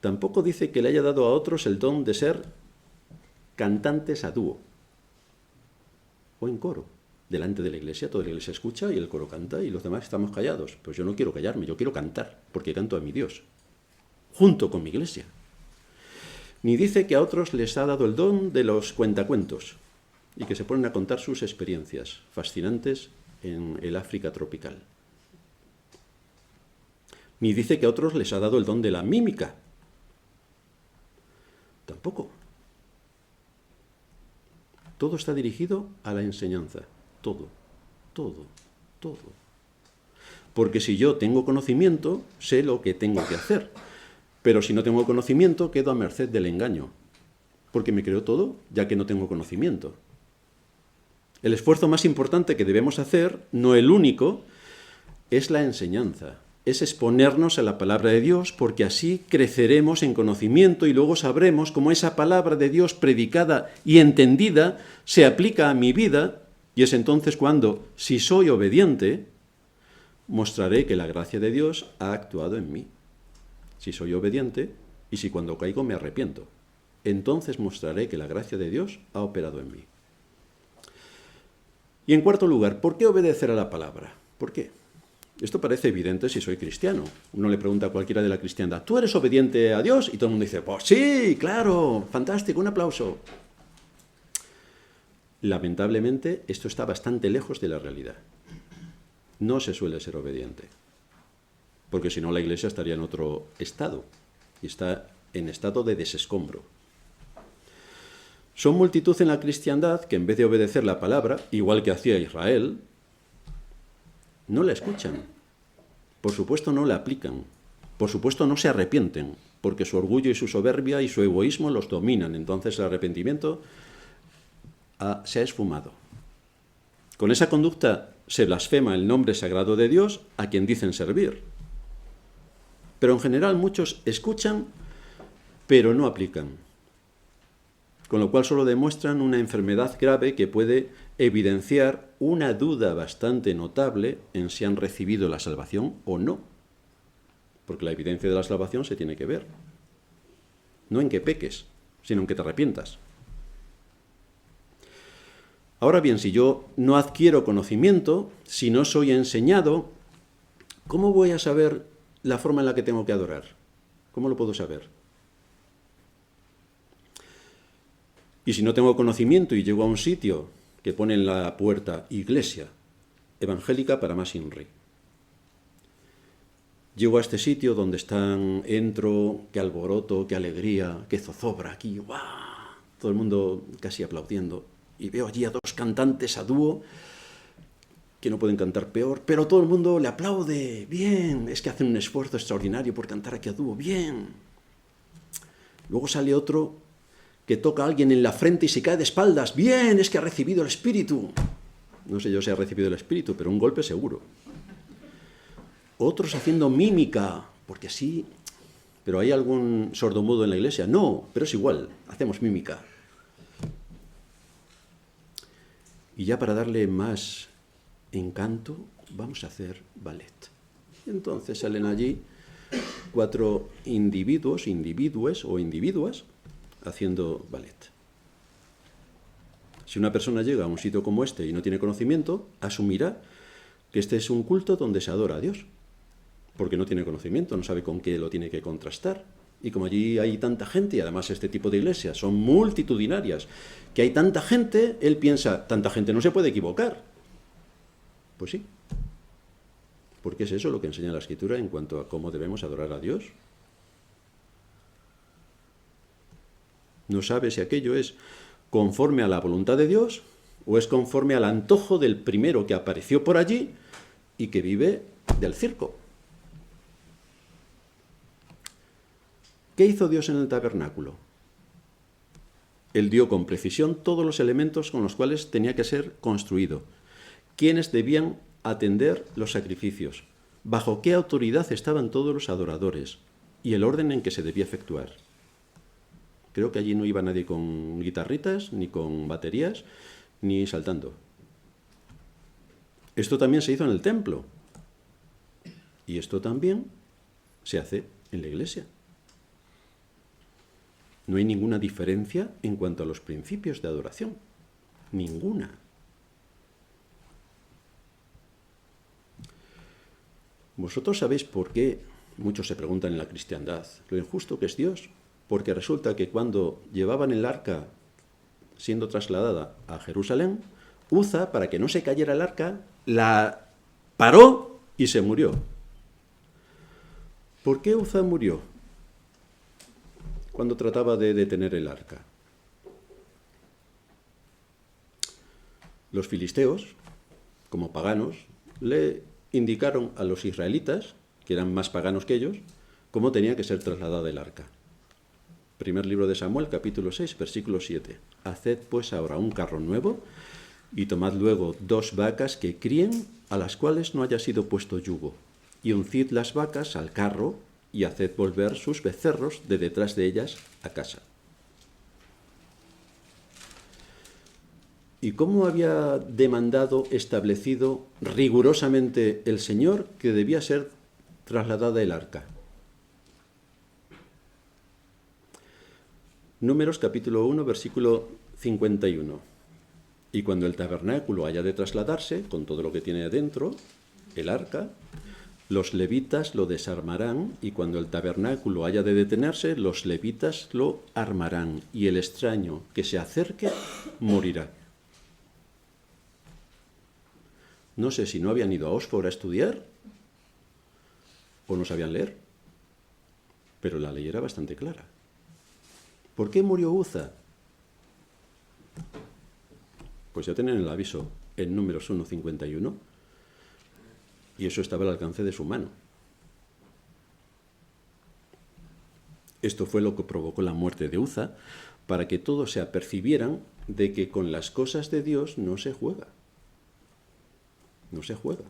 Tampoco dice que le haya dado a otros el don de ser cantantes a dúo o en coro. Delante de la iglesia, toda la iglesia escucha y el coro canta y los demás estamos callados. Pues yo no quiero callarme, yo quiero cantar, porque canto a mi Dios, junto con mi iglesia. Ni dice que a otros les ha dado el don de los cuentacuentos y que se ponen a contar sus experiencias fascinantes en el África tropical. Ni dice que a otros les ha dado el don de la mímica. Tampoco. Todo está dirigido a la enseñanza. Todo. Porque si yo tengo conocimiento, sé lo que tengo que hacer. Pero si no tengo conocimiento, quedo a merced del engaño. Porque me creo todo, ya que no tengo conocimiento. El esfuerzo más importante que debemos hacer, no el único, es la enseñanza. Es exponernos a la palabra de Dios, porque así creceremos en conocimiento y luego sabremos cómo esa palabra de Dios predicada y entendida se aplica a mi vida, y es entonces cuando, si soy obediente, mostraré que la gracia de Dios ha actuado en mí. Si soy obediente y si cuando caigo me arrepiento, entonces mostraré que la gracia de Dios ha operado en mí. Y en cuarto lugar, ¿por qué obedecer a la palabra? ¿Por qué? Esto parece evidente si soy cristiano. Uno le pregunta a cualquiera de la cristiandad, ¿tú eres obediente a Dios? Y todo el mundo dice, pues sí, claro, fantástico, un aplauso. Lamentablemente, esto está bastante lejos de la realidad. No se suele ser obediente, porque si no la Iglesia estaría en otro estado, y está en estado de desescombro. Son multitud en la cristiandad que en vez de obedecer la palabra, igual que hacía Israel, no la escuchan. Por supuesto no la aplican. Por supuesto no se arrepienten, porque su orgullo y su soberbia y su egoísmo los dominan. Entonces el arrepentimiento se ha esfumado. Con esa conducta se blasfema el nombre sagrado de Dios a quien dicen servir. Pero en general muchos escuchan, pero no aplican. Con lo cual solo demuestran una enfermedad grave que puede evidenciar una duda bastante notable en si han recibido la salvación o no. Porque la evidencia de la salvación se tiene que ver. No en que peques, sino en que te arrepientas. Ahora bien, si yo no adquiero conocimiento, si no soy enseñado, ¿cómo voy a saber la forma en la que tengo que adorar? ¿Cómo lo puedo saber? Y si no tengo conocimiento y llego a un sitio que pone en la puerta Iglesia Evangélica para más INRI. Llego a este sitio donde entro, qué alboroto, qué alegría, qué zozobra aquí, ¡guau! Todo el mundo casi aplaudiendo. Y veo allí a dos cantantes a dúo que no pueden cantar peor, pero todo el mundo le aplaude. Bien, es que hacen un esfuerzo extraordinario por cantar aquí a dúo. Bien. Luego sale otro que toca a alguien en la frente y se cae de espaldas. Bien, es que ha recibido el Espíritu. No sé yo si ha recibido el Espíritu, pero un golpe seguro. Otros haciendo mímica, porque sí, pero ¿hay algún sordomudo en la iglesia? No, pero es igual, hacemos mímica. Y ya para darle más encanto, vamos a hacer ballet. Y entonces salen allí 4 individuos o individuas, haciendo ballet. Si una persona llega a un sitio como este y no tiene conocimiento, asumirá que este es un culto donde se adora a Dios, porque no tiene conocimiento, no sabe con qué lo tiene que contrastar. Y como allí hay tanta gente, y además este tipo de iglesias son multitudinarias, que hay tanta gente, él piensa, tanta gente no se puede equivocar. Pues sí, porque es eso lo que enseña la Escritura en cuanto a cómo debemos adorar a Dios. No sabe si aquello es conforme a la voluntad de Dios o es conforme al antojo del primero que apareció por allí y que vive del circo. ¿Qué hizo Dios en el tabernáculo? Él dio con precisión todos los elementos con los cuales tenía que ser construido. ¿Quiénes debían atender los sacrificios? ¿Bajo qué autoridad estaban todos los adoradores? Y el orden en que se debía efectuar. Creo que allí no iba nadie con guitarritas, ni con baterías, ni saltando. Esto también se hizo en el templo. Y esto también se hace en la iglesia. No hay ninguna diferencia en cuanto a los principios de adoración. Ninguna. Vosotros sabéis por qué muchos se preguntan en la cristiandad lo injusto que es Dios, porque resulta que cuando llevaban el arca siendo trasladada a Jerusalén, Uza, para que no se cayera el arca, la paró y se murió. ¿Por qué Uza murió cuando trataba de detener el arca? Los filisteos, como paganos, le indicaron a los israelitas, que eran más paganos que ellos, cómo tenía que ser trasladada el arca. Primer libro de Samuel, capítulo 6, versículo 7. Haced pues ahora un carro nuevo y tomad luego 2 vacas que críen, a las cuales no haya sido puesto yugo, y uncid las vacas al carro y haced volver sus becerros de detrás de ellas a casa. ¿Y cómo había demandado, establecido rigurosamente el Señor que debía ser trasladada el arca? Números capítulo 1, versículo 51. Y cuando el tabernáculo haya de trasladarse, con todo lo que tiene adentro, el arca, los levitas lo desarmarán, y cuando el tabernáculo haya de detenerse, los levitas lo armarán, y el extraño que se acerque morirá. No sé si no habían ido a Oxford a estudiar o no sabían leer, pero la ley era bastante clara. ¿Por qué murió Uza? Pues ya tienen el aviso en Números 1:51, y eso estaba al alcance de su mano. Esto fue lo que provocó la muerte de Uza, para que todos se apercibieran de que con las cosas de Dios no se juega. No se juega.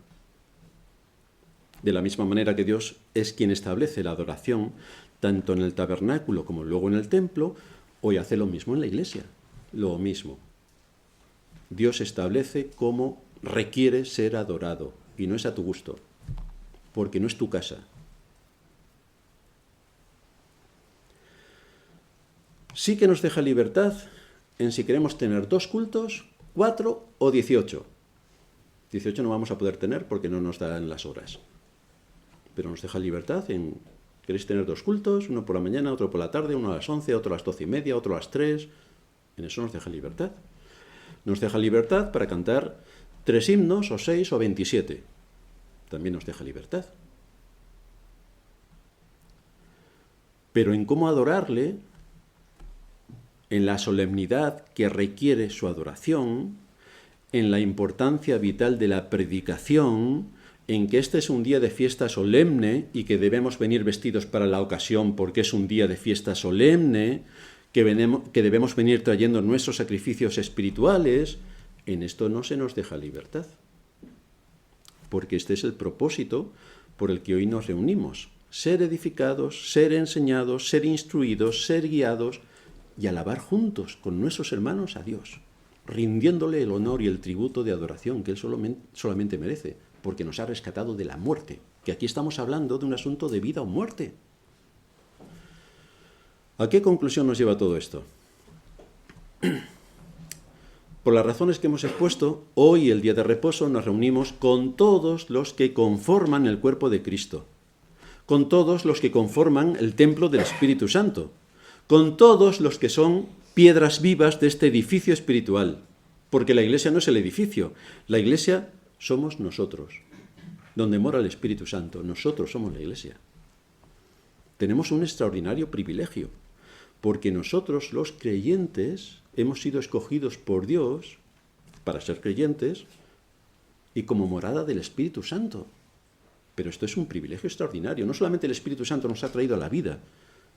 De la misma manera que Dios es quien establece la adoración, tanto en el tabernáculo como luego en el templo, hoy hace lo mismo en la iglesia. Lo mismo. Dios establece cómo requiere ser adorado, y no es a tu gusto, porque no es tu casa. Sí que nos deja libertad en si queremos tener 2 cultos, 4 o 18. 18 no vamos a poder tener porque no nos dan las horas. Pero nos deja libertad en, ¿queréis tener 2 cultos? Uno por la mañana, otro por la tarde, uno a las 11, otro a las 12:30, otro a las 3. En eso nos deja libertad. Nos deja libertad para cantar 3 himnos, o 6, o 27. También nos deja libertad. Pero en cómo adorarle, en la solemnidad que requiere su adoración, en la importancia vital de la predicación, en que este es un día de fiesta solemne y que debemos venir vestidos para la ocasión porque es un día de fiesta solemne, que debemos venir trayendo nuestros sacrificios espirituales, en esto no se nos deja libertad. Porque este es el propósito por el que hoy nos reunimos. Ser edificados, ser enseñados, ser instruidos, ser guiados y alabar juntos con nuestros hermanos a Dios, rindiéndole el honor y el tributo de adoración que Él solamente merece, porque nos ha rescatado de la muerte, que aquí estamos hablando de un asunto de vida o muerte. ¿A qué conclusión nos lleva todo esto? Por las razones que hemos expuesto, hoy, el día de reposo, nos reunimos con todos los que conforman el cuerpo de Cristo, con todos los que conforman el templo del Espíritu Santo, con todos los que son piedras vivas de este edificio espiritual, porque la iglesia no es el edificio, la iglesia somos nosotros, donde mora el Espíritu Santo, nosotros somos la iglesia. Tenemos un extraordinario privilegio, porque nosotros los creyentes hemos sido escogidos por Dios para ser creyentes y como morada del Espíritu Santo. Pero esto es un privilegio extraordinario. No solamente el Espíritu Santo nos ha traído a la vida,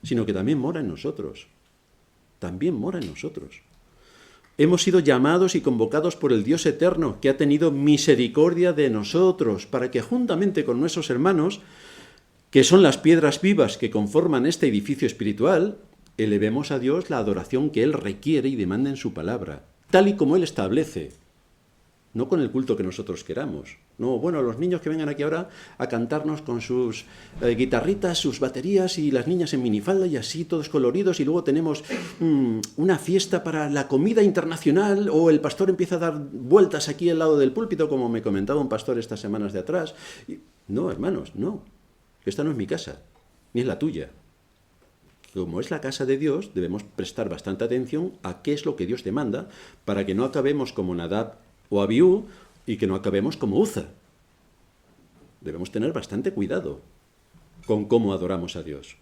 sino que también mora en nosotros. También mora en nosotros. Hemos sido llamados y convocados por el Dios eterno, que ha tenido misericordia de nosotros, para que juntamente con nuestros hermanos, que son las piedras vivas que conforman este edificio espiritual, elevemos a Dios la adoración que Él requiere y demanda en su palabra, tal y como Él establece, no con el culto que nosotros queramos. No, bueno, los niños que vengan aquí ahora a cantarnos con sus guitarritas, sus baterías y las niñas en minifalda y así todos coloridos y luego tenemos una fiesta para la comida internacional o el pastor empieza a dar vueltas aquí al lado del púlpito como me comentaba un pastor estas semanas de atrás. No, hermanos, no. Esta no es mi casa, ni es la tuya. Como es la casa de Dios, debemos prestar bastante atención a qué es lo que Dios demanda para que no acabemos como Nadab o Abiú y que no acabemos como Uza. Debemos tener bastante cuidado con cómo adoramos a Dios.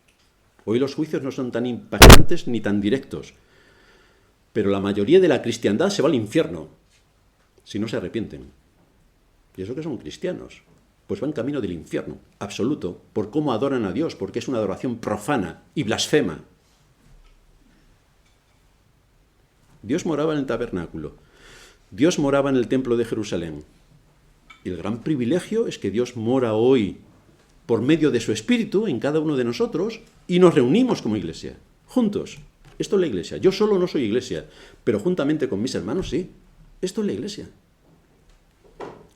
Hoy los juicios no son tan impactantes ni tan directos, pero la mayoría de la cristiandad se va al infierno si no se arrepienten. Y eso que son cristianos, pues van camino del infierno, absoluto, por cómo adoran a Dios, porque es una adoración profana y blasfema. Dios moraba en el tabernáculo. Dios moraba en el templo de Jerusalén. Y el gran privilegio es que Dios mora hoy por medio de su Espíritu en cada uno de nosotros y nos reunimos como iglesia, juntos. Esto es la iglesia. Yo solo no soy iglesia, pero juntamente con mis hermanos sí. Esto es la iglesia.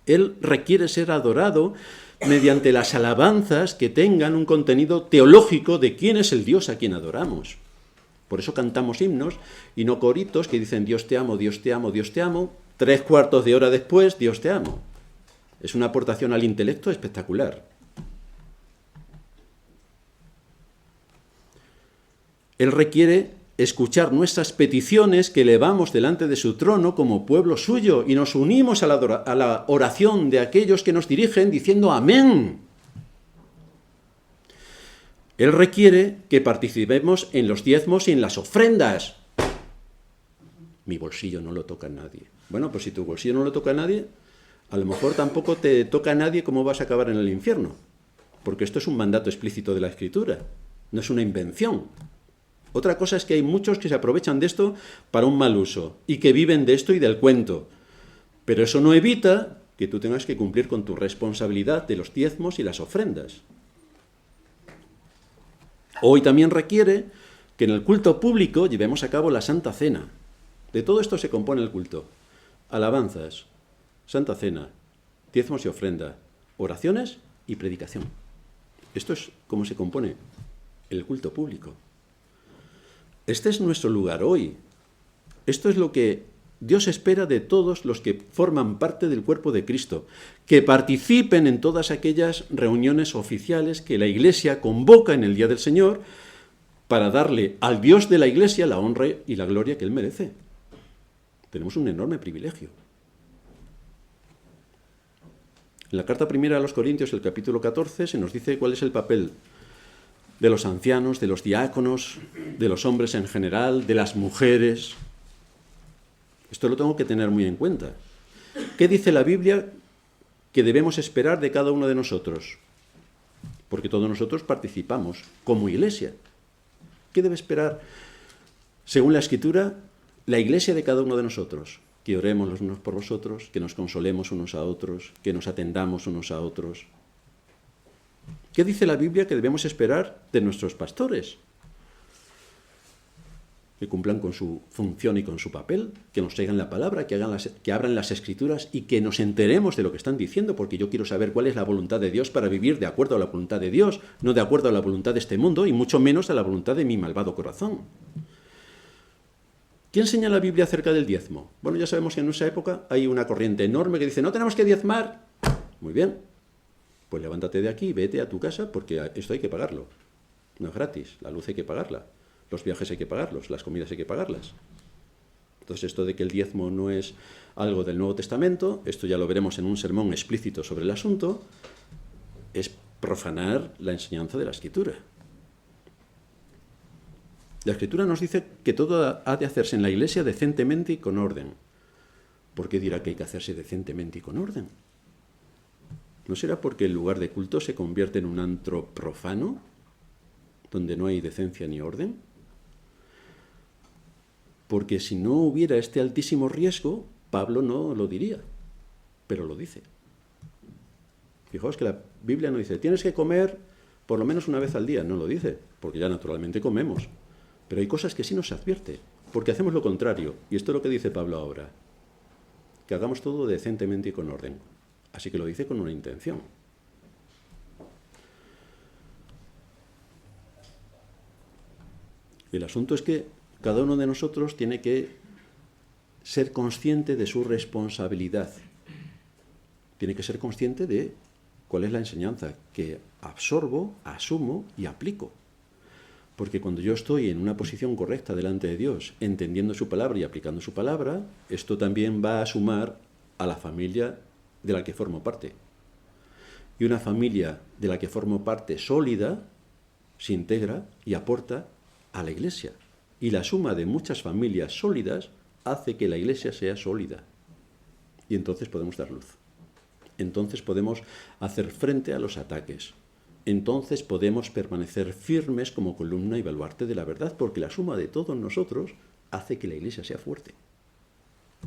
Él requiere ser adorado mediante las alabanzas que tengan un contenido teológico de quién es el Dios a quien adoramos. Por eso cantamos himnos y no coritos que dicen Dios te amo, Dios te amo, Dios te amo. 3/4 de hora después, Dios te amo. Es una aportación al intelecto espectacular. Él requiere escuchar nuestras peticiones que elevamos delante de su trono como pueblo suyo y nos unimos a la oración de aquellos que nos dirigen diciendo amén. Él requiere que participemos en los diezmos y en las ofrendas. Mi bolsillo no lo toca a nadie. Bueno, pues si tu bolsillo no lo toca a nadie, a lo mejor tampoco te toca a nadie cómo vas a acabar en el infierno. Porque esto es un mandato explícito de la Escritura, no es una invención. Otra cosa es que hay muchos que se aprovechan de esto para un mal uso y que viven de esto y del cuento. Pero eso no evita que tú tengas que cumplir con tu responsabilidad de los diezmos y las ofrendas. Hoy también requiere que en el culto público llevemos a cabo la Santa Cena. De todo esto se compone el culto. Alabanzas, Santa Cena, diezmos y ofrenda, oraciones y predicación. Esto es cómo se compone el culto público. Este es nuestro lugar hoy. Esto es lo que Dios espera de todos los que forman parte del cuerpo de Cristo, que participen en todas aquellas reuniones oficiales que la Iglesia convoca en el Día del Señor para darle al Dios de la Iglesia la honra y la gloria que Él merece. Tenemos un enorme privilegio. En la carta primera a los Corintios, el capítulo 14, se nos dice cuál es el papel de los ancianos, de los diáconos, de los hombres en general, de las mujeres. Esto lo tengo que tener muy en cuenta. ¿Qué dice la Biblia que debemos esperar de cada uno de nosotros? Porque todos nosotros participamos como iglesia. ¿Qué debe esperar, según la Escritura, la iglesia de cada uno de nosotros? Que oremos los unos por los otros, que nos consolemos unos a otros, que nos atendamos unos a otros. ¿Qué dice la Biblia que debemos esperar de nuestros pastores? Que cumplan con su función y con su papel, que nos traigan la palabra, que abran las Escrituras y que nos enteremos de lo que están diciendo, porque yo quiero saber cuál es la voluntad de Dios para vivir de acuerdo a la voluntad de Dios, no de acuerdo a la voluntad de este mundo y mucho menos a la voluntad de mi malvado corazón. ¿Qué enseña la Biblia acerca del diezmo? Bueno, ya sabemos que en nuestra época hay una corriente enorme que dice, no tenemos que diezmar. Muy bien, pues levántate de aquí, vete a tu casa, porque esto hay que pagarlo. No es gratis, la luz hay que pagarla, los viajes hay que pagarlos, las comidas hay que pagarlas. Entonces esto de que el diezmo no es algo del Nuevo Testamento, esto ya lo veremos en un sermón explícito sobre el asunto, es profanar la enseñanza de la Escritura. La Escritura nos dice que todo ha de hacerse en la Iglesia decentemente y con orden. ¿por qué dirá que hay que hacerse decentemente y con orden? ¿No será porque el lugar de culto se convierte en un antro profano, donde no hay decencia ni orden? Porque si no hubiera este altísimo riesgo, Pablo no lo diría, pero lo dice. Fijaos que la Biblia no dice, tienes que comer por lo menos una vez al día, no lo dice, porque ya naturalmente comemos. Pero hay cosas que sí nos advierte, porque hacemos lo contrario, y esto es lo que dice Pablo ahora, que hagamos todo decentemente y con orden. Así que lo dice con una intención. El asunto es que cada uno de nosotros tiene que ser consciente de su responsabilidad. Tiene que ser consciente de cuál es la enseñanza que absorbo, asumo y aplico. Porque cuando yo estoy en una posición correcta delante de Dios, entendiendo su palabra y aplicando su palabra, esto también va a sumar a la familia de la que formo parte. Y una familia de la que formo parte sólida se integra y aporta a la Iglesia. Y la suma de muchas familias sólidas hace que la Iglesia sea sólida. Y entonces podemos dar luz. Entonces podemos hacer frente a los ataques. Entonces podemos permanecer firmes como columna y baluarte de la verdad, porque la suma de todos nosotros hace que la Iglesia sea fuerte.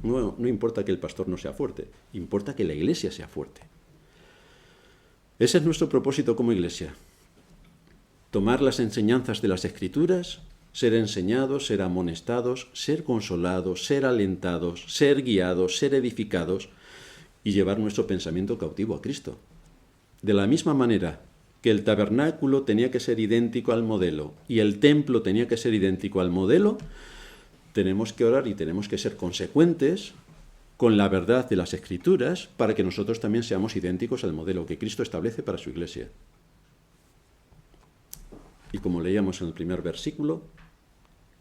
No importa que el pastor no sea fuerte, importa que la Iglesia sea fuerte. Ese es nuestro propósito como Iglesia. Tomar las enseñanzas de las Escrituras, ser enseñados, ser amonestados, ser consolados, ser alentados, ser guiados, ser edificados y llevar nuestro pensamiento cautivo a Cristo. De la misma manera que el tabernáculo tenía que ser idéntico al modelo y el templo tenía que ser idéntico al modelo, tenemos que orar y tenemos que ser consecuentes con la verdad de las Escrituras para que nosotros también seamos idénticos al modelo que Cristo establece para su Iglesia. Y como leíamos en el primer versículo,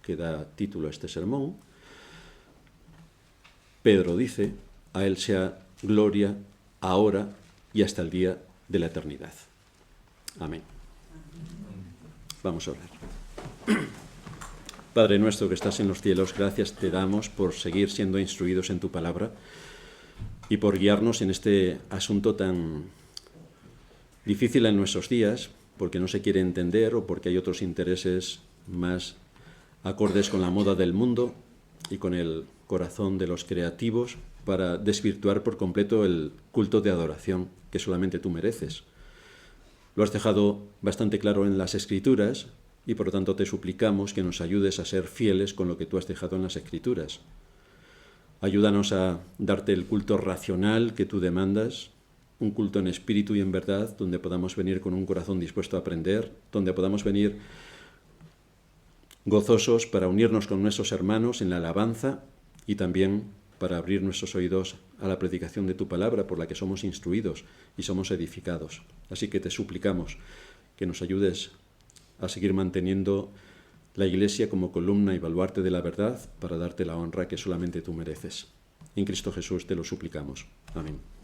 que da título a este sermón, Pedro dice, a Él sea gloria ahora y hasta el día de la eternidad. Amén. Vamos a orar. Padre nuestro que estás en los cielos, gracias te damos por seguir siendo instruidos en tu palabra y por guiarnos en este asunto tan difícil en nuestros días, porque no se quiere entender o porque hay otros intereses más acordes con la moda del mundo y con el corazón de los creativos para desvirtuar por completo el culto de adoración que solamente tú mereces. Lo has dejado bastante claro en las Escrituras y por lo tanto te suplicamos que nos ayudes a ser fieles con lo que tú has dejado en las Escrituras. Ayúdanos a darte el culto racional que tú demandas, un culto en espíritu y en verdad, donde podamos venir con un corazón dispuesto a aprender, donde podamos venir gozosos para unirnos con nuestros hermanos en la alabanza y también para abrir nuestros oídos a la predicación de tu palabra por la que somos instruidos y somos edificados. Así que te suplicamos que nos ayudes a seguir manteniendo la Iglesia como columna y baluarte de la verdad para darte la honra que solamente tú mereces. En Cristo Jesús te lo suplicamos. Amén.